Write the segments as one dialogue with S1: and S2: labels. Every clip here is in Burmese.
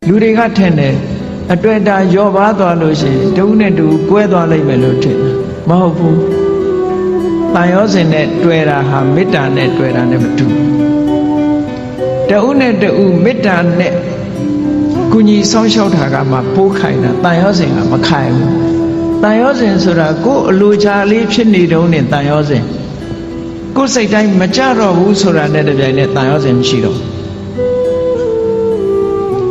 S1: လူတွေကထင်တယ်အတွက်တာရောပါသွားလို့ရှိရင်တုံးနဲ့တူကွဲသွားလိုက်မယ်လို့ထင်တယ်မဟုတ်ဘူးတန်ရောစဉ်နဲ့တွေ့တာဟာမေတ္တာနဲ့တွေ့တာနဲ့မတူတဦးနဲ့တဦးမေတ္တာနဲ့ကုညီဆောင်ရှောက်တာကမှပိုးခိုင်တာတန်ရောစဉ်ကမခိုင်ဘူးတန်ရောစဉ်ဆိုတာကိုယ်အလိုချလေးဖြစ်နေတုံးနဲ့တန်ရောစဉ်ကိုယ်စိတ်တိုင်းမကြတော့ဘူးဆိုတာနဲ့တပြိုင်နက်တန်ရောစဉ်မရှိတော့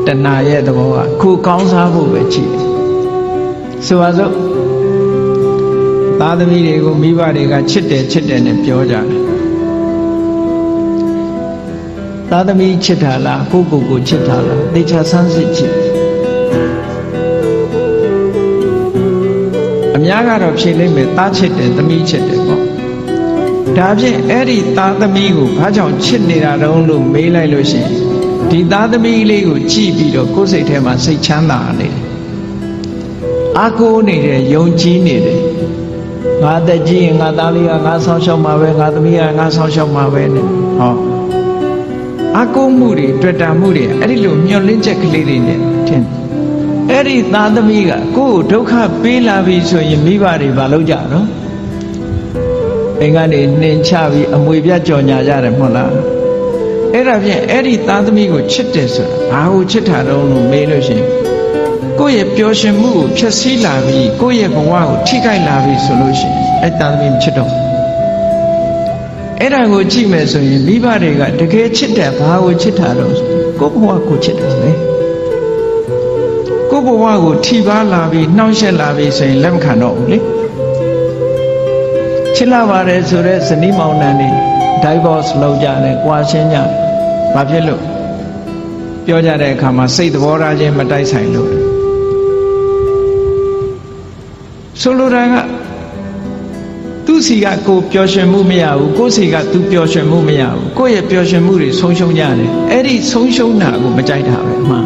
S1: တဏှာရဲ့သဘောကခုကောင်းစားဖို့ပဲကြည့်တယ်ဆိုပါစို့သားသမီးတွေကိုမိဘတွေကချစ်တယ်နဲ့ပြောကြတယ်သားသမီးချစ်တာလားကိုကိုချစ်တာလားသေချာဆန်းစစ်ကြည့်အများကတော့ဖြေလိုက်မယ်သားချစ်တယ်သမီးချစ်တယ်ပေါ့ဒါဖြင့်အဲ့ဒီသားသမီးကိုဘာကြောင့်ချစ်နေတာတုံးလို့မေးလိုက်လို့ရှိရင်ဒီသားသမီးလေးကိုကြည့်ပြီးတော့ကိုယ်စိတ်ထဲမှာစိတ်ချမ်းသာနေတယ်အားကိုးနေတယ်ယုံကြည်နေတယ်ငါတက်ကြီးရင်ငါသားလေးကငါဆောင်ရှောက်မှာပဲငါသမီးကငါဆောင်ရှောက်မှာပဲနဲ့ဟောအားကိုးမှုတွေတွေ့တာမှုတွေအဲ့ဒီလိုမျောလင်းချက်ကလေးတွေနဲ့ထင်အဲ့ဒီသားသမီးကကိုယ်ဒုက္ခပေးလာပြီဆိုရင်မိဘတွေမလုပ်ကြတော့အိမ်ကနေနှင်ချပြီးအမွေပြကြော်ညာကြတယ်မဟုတ်လားအဲ့ဒါဖြင့်အဲ့ဒီသားသမီးကိုချစ်တယ်ဆိုတာဘာကိုချစ်တာတုံးလို့မေးလို့ရှိရင်ကိုယ့်ရဲ့ပျော်ရွှင်မှုကိုဖျက်ဆီးလာပြီးကိုယ့်ရဲ့ဘဝကိုထိခိုက်လာပြီးဆိုလို့ရှိရင်အဲ့သားသမီးမချစ်တော့အဲ့ဒါကိုကြည့်မယ်ဆိုရင်မိဘတွေကတကယ်ချစ်တယ်ဘာကိုချစ်တာတော့ကိုယ့်ဘဝကိုချစ်တာလေကိုယ့်ဘဝကိုထိပါလာပြီးနှောင့်ယှက်လာပြီးဆိုရင်လက်မခံတော့ဘူးလေချစ်လာပါတယ်ဆိုတော့ဇနီးမောင်နှံတွေ divorce လုပ်ကြတယ်၊ကွာရှင်းကြတယ်။ဘာဖြစ်လို့ပြောကြတဲ့အခါမှာစိတ်သဘောထားချင်းမတိုက်ဆိုင်လို့ဆိုလိုတာကသူ့စီကကိုပျော်ရွှင်မှုမရဘူးကိုယ့်စီကသူပျော်ရွှင်မှုမရဘူးကိုယ့်ရဲ့ပျော်ရွှင်မှုတွေဆုံးရှုံးကြတယ်အဲ့ဒီဆုံးရှုံးတာကိုမကြိုက်တာပဲအမှန်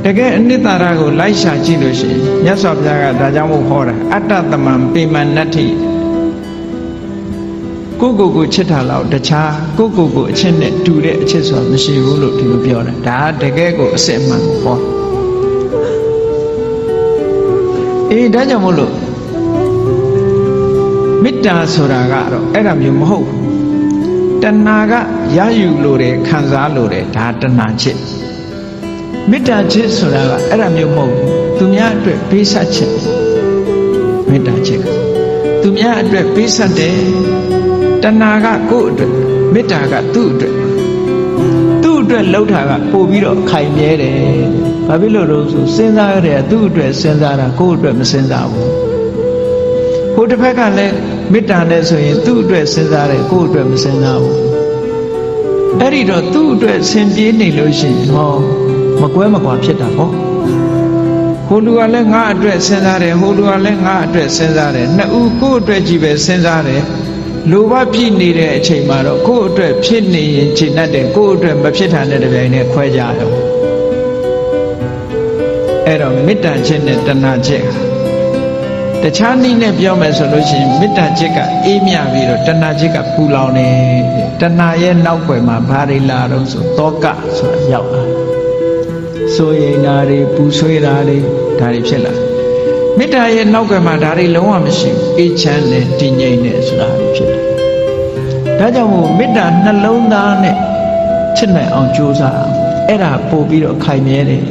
S1: တကယ်အနှစ်သာရကိုလိုက်ရှာကြည့်လို့ရှိရင်မြတ်စွာဘုရားကဒါကြောင့်မို့ဟောတာအတ္တသမံပေမနတ္ထိကိုချစ်တာလောက်တခြားကိုအချစ်နဲ့တူတဲ့အချစ်ဆိုတာမရှိဘူးလို့ဒီလိုပြောတယ်ဒါတကယ်ကိုအစစ်အမှန်ကိုဟောဒါကြောင့်မို့လို့မေတ္တာဆိုတာကတော့အဲ့ဒါမျိုးမဟုတ်ဘူးတဏှာကရယူလို့တယ်ခံစားလို့တယ်ဒါတဏှာချစ်မေတ္တာချစ်ဆိုတာကအဲ့ဒါမျိုးမဟုတ်ဘူးသူများအတွက်ပေးဆက်ချစ်မေတ္တာချစ်ကသူများအတွက်ပေးဆက်တယ်တဏှာကကိုယ့်အတွက်မေတ္တာကသူ့အတွက်လှုပ်တာကပို့ပြီးတော့ခိုင်မြဲတယ်ဘာဖြစ်လို့လဲဆိုစဉ်းစားရတဲ့သူ့အတွက်စဉ်းစားတာကိုယ့်အတွက်မစဉ်းစားဘူးဟိုတစ်ဖက်ကလည်းမေတ္တာနဲ့ဆိုရင်သူ့အတွက်စဉ်းစားတယ်ကိုယ့်အတွက်မစဉ်းစားဘူးအဲ့ဒီတော့သူ့အတွက်ဆင်ပြေးနေလို့ရှိရင်ဟောမကွဲမကွာဖြစ်တာပေါ့ဟိုလူကလည်းငါအတွက်စဉ်းစားတယ်ဟိုလူကလည်းငါအတွက်စဉ်းစားတယ်နှစ်ဦးကိုယ့်အတွက်ကြီးပဲစဉ်းစားတယ်လိုဘပြည့်နေတဲ့အချိန်မှာတော့ကိုယ့်အတွက်ဖြစ်နေရင်ချိန်တတ်တယ်ကိုယ့်အတွက်မဖြစ်တာနဲ့တပြိုင်နက်ခွဲကြရောအဲ့တော့မေတ္တာချစ်နဲ့တဏှာချစ်တခြားနည်းနဲ့ပြောမယ်ဆိုလို့ရှိရင်မေတ္တာချစ်ကအေးမြပြီးတော့တဏှာချစ်ကပူလောင်နေတဏှာရဲ့နောက်ွယ်မှာဘာတွေလာတော့ဆိုတောကဆိုတာရောက်လာဆိုရင်ဓာတွေပူဆွေးတာတွေဒါတွေဖြစ်လာမေတ္တာရဲ့နောက်ကမှဒါတွေလုံးဝမရှိဘူးအေးချမ်းတယ်တည်ငြိမ်တယ်ဆိုတာဖြစ်တယ်ဒါကြောင့်မို့မေတ္တာနှလုံးသားနဲ့ချစ်နိုင်အောင်ကြိုးစားအဲ့ဒါပို့ပြီးတော့ခိုင်မြဲတယ်